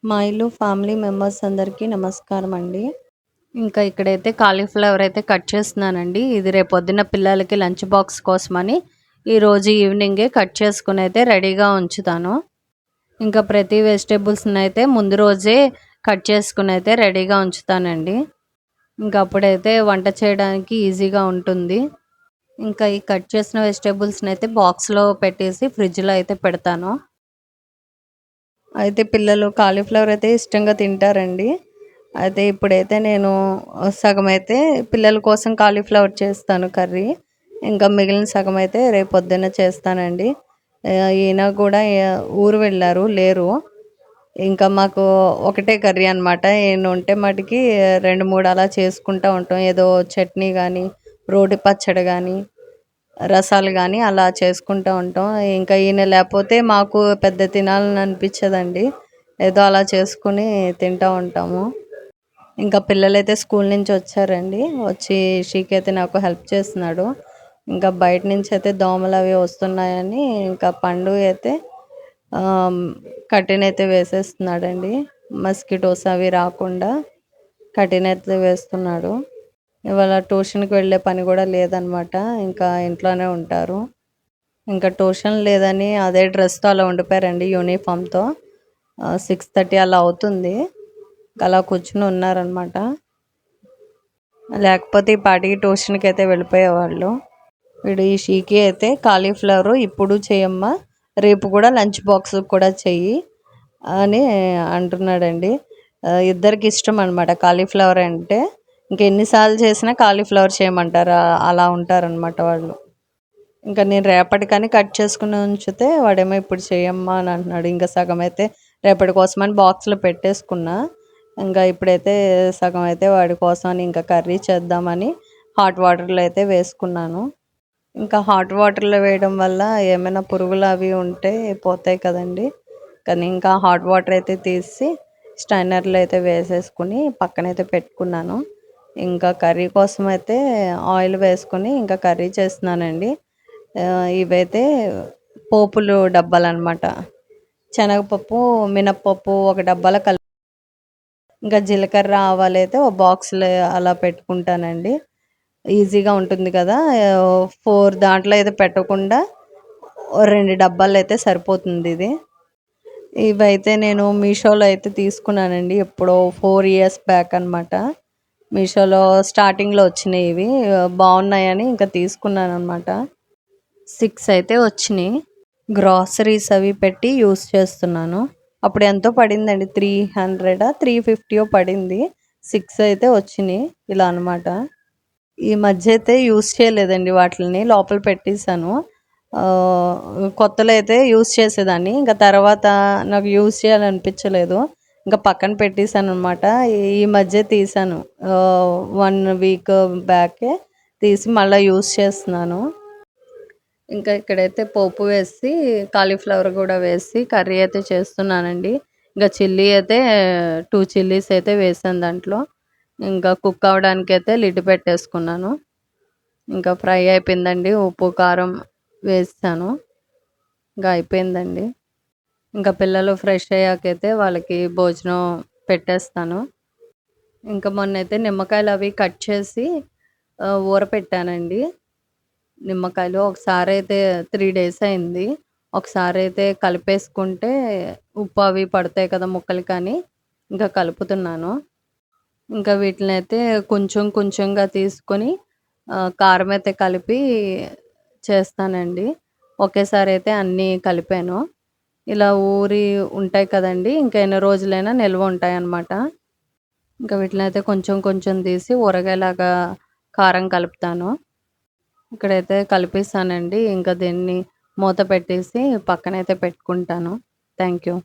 మా ఇల్లు family members అందరికీ నమస్కారం అండి. ఇంకా ఇక్కడైతే కాలీఫ్లవర్ అయితే కట్ చేస్తున్నానండి. ఇది రేపొద్దున పిల్లలకి లంచ్ బాక్స్ కోసమని ఈరోజు ఈవినింగే కట్ చేసుకుని అయితే రెడీగా ఉంచుతాను. ఇంకా ప్రతి వెజిటేబుల్స్ని అయితే ముందు రోజే కట్ చేసుకుని అయితే రెడీగా ఉంచుతానండి. ఇంకా అప్పుడైతే వంట చేయడానికి ఈజీగా ఉంటుంది. ఇంకా ఈ కట్ చేసిన వెజిటేబుల్స్ని అయితే బాక్స్లో పెట్టేసి ఫ్రిడ్జ్లో అయితే పెడతాను. అయితే పిల్లలు కాలీఫ్లవర్ అయితే ఇష్టంగా తింటారండి. అయితే ఇప్పుడైతే నేను సగం అయితే పిల్లల కోసం కాలీఫ్లవర్ చేస్తాను కర్రీ. ఇంకా మిగిలిన సగం అయితే రేపు పొద్దున్న చేస్తానండి. ఈయన కూడా ఊరు వెళ్ళారు, లేరు. ఇంకా మాకు ఒకటే కర్రీ అనమాట. ఈయన ఉంటే మటుకి 2, 3 అలా చేసుకుంటూ ఉంటాం. ఏదో చట్నీ కానీ, రోటి పచ్చడి కానీ, రసాలు కానీ అలా చేసుకుంటూ ఉంటాం. ఇంకా ఈయన లేకపోతే మాకు పెద్ద తినాలని అనిపించదండి. ఏదో అలా చేసుకుని తింటూ ఉంటాము. ఇంకా పిల్లలైతే స్కూల్ నుంచి వచ్చారండి. వచ్చి షీకి అయితే నాకు హెల్ప్ చేస్తున్నాడు. ఇంకా బయట నుంచి అయితే దోమలు అవి వస్తున్నాయని ఇంకా పండు అయితే కర్టెన్ అయితే వేసేస్తున్నాడండి. మస్కిటోస్ అవి రాకుండా కర్టెన్ అయితే వేస్తున్నాడు. ఇవాళ ట్యూషన్కి వెళ్ళే పని కూడా లేదనమాట. ఇంకా ఇంట్లోనే ఉంటారు. ఇంకా ట్యూషన్ లేదని అదే డ్రెస్తో అలా ఉండిపోయారండి, యూనిఫామ్తో. 6:30 అలా అవుతుంది. అలా కూర్చుని ఉన్నారనమాట. లేకపోతే ఈ పాటికి ట్యూషన్కి అయితే వెళ్ళిపోయేవాళ్ళు. వీడు ఈ షీకి అయితే కాలీఫ్లవర్ ఇప్పుడు చేయమ్మా, రేపు కూడా లంచ్ బాక్స్ కూడా చెయ్యి అని అంటున్నాడండి. ఇద్దరికి ఇష్టం అనమాట కాలీఫ్లవర్ అంటే. ఇంకెన్నిసార్లు చేసినా కాలీఫ్లవర్ చేయమంటారు, అలా ఉంటారనమాట వాళ్ళు. ఇంకా నేను రేపటికని కట్ చేసుకుని ఉంచితే వాడేమో ఇప్పుడు చేయమ్మా అని అంటున్నాడు. ఇంకా సగం అయితే రేపటి కోసమని బాక్స్లో పెట్టేసుకున్నా. ఇంకా ఇప్పుడైతే సగం అయితే వాడి కోసం అని ఇంకా కర్రీ చేద్దామని హాట్ వాటర్లో అయితే వేసుకున్నాను. ఇంకా హాట్ వాటర్లో వేయడం వల్ల ఏమైనా పురుగులు అవి ఉంటే పోతాయి కదండి. కానీ ఇంకా హాట్ వాటర్ అయితే తీసి స్ట్రైనర్లో అయితే వేసేసుకుని పక్కనైతే పెట్టుకున్నాను. ఇంకా కర్రీ కోసం అయితే ఆయిల్ వేసుకొని ఇంకా కర్రీ చేస్తున్నానండి. ఇవైతే పోపులు డబ్బాలు అనమాట. శనగపప్పు, మినప్పప్పు ఒక డబ్బాలో ఇంకా జీలకర్ర, ఆవాలు అయితే ఒక బాక్స్లో అలా పెట్టుకుంటానండి. ఈజీగా ఉంటుంది కదా. 4 దాంట్లో అయితే పెట్టకుండా 2 డబ్బాలు అయితే సరిపోతుంది ఇది. ఇవైతే నేను మీషోలో అయితే తీసుకున్నానండి. ఎప్పుడో 4 ఇయర్స్ బ్యాక్ అనమాట. మీషోలో స్టార్టింగ్లో వచ్చినాయి ఇవి. బాగున్నాయని ఇంకా తీసుకున్నాను అనమాట. 6 అయితే వచ్చినాయి. గ్రాసరీస్ అవి పెట్టి యూస్ చేస్తున్నాను. అప్పుడు ఎంతో పడిందండి, 300 350 పడింది. 6 అయితే వచ్చినాయి ఇలా అనమాట. ఈ మధ్య అయితే యూస్ చేయలేదండి వాటిని, లోపల పెట్టేశాను. కొత్తలో అయితే యూస్ చేసేదాన్ని. ఇంకా తర్వాత నాకు యూస్ చేయాలనిపించలేదు, ఇంకా పక్కన పెట్టేశాను అనమాట. ఈ మధ్య తీసాను, 1 వీక్ బ్యాకే తీసి మళ్ళీ యూస్ చేస్తున్నాను. ఇంకా ఇక్కడైతే పోపు వేసి కాలీఫ్లవర్ కూడా వేసి కర్రీ అయితే చేస్తున్నానండి. ఇంకా చిల్లీ అయితే 2 చిల్లీస్ అయితే వేసాను దాంట్లో. ఇంకా కుక్ అవ్వడానికి అయితే లిడ్ పెట్టేసుకున్నాను. ఇంకా ఫ్రై అయిపోయిందండి. ఉప్పు, కారం వేసాను. ఇంకా అయిపోయిందండి. ఇంకా పిల్లలు ఫ్రెష్ అయ్యాకైతే వాళ్ళకి భోజనం పెట్టేస్తాను. ఇంకా మొన్నైతే నిమ్మకాయలు అవి కట్ చేసి ఊరపెట్టానండి. నిమ్మకాయలు ఒకసారి అయితే 3 డేస్ అయింది. ఒకసారి అయితే కలిపేసుకుంటే ఉప్పు అవి పడతాయి కదా ముక్కలు, కానీ ఇంకా కలుపుతున్నాను. ఇంకా వీటిని అయితే కొంచెం కొంచెంగా తీసుకొని కారం అయితే కలిపి చేస్తానండి. ఒకేసారి అయితే అన్నీ కలిపాను. ఇలా ఊరి ఉంటాయి కదండి, ఇంకా ఎన్ని రోజులైనా నిల్వ ఉంటాయి అన్నమాట. ఇంకా వీటిని అయితే కొంచెం కొంచెం తీసి ఊరగాయలాగా కారం కలుపుతాను. ఇక్కడైతే కలిపేసానండి. ఇంకా దీన్ని మూత పెట్టేసి పక్కనైతే పెట్టుకుంటాను. Thank you.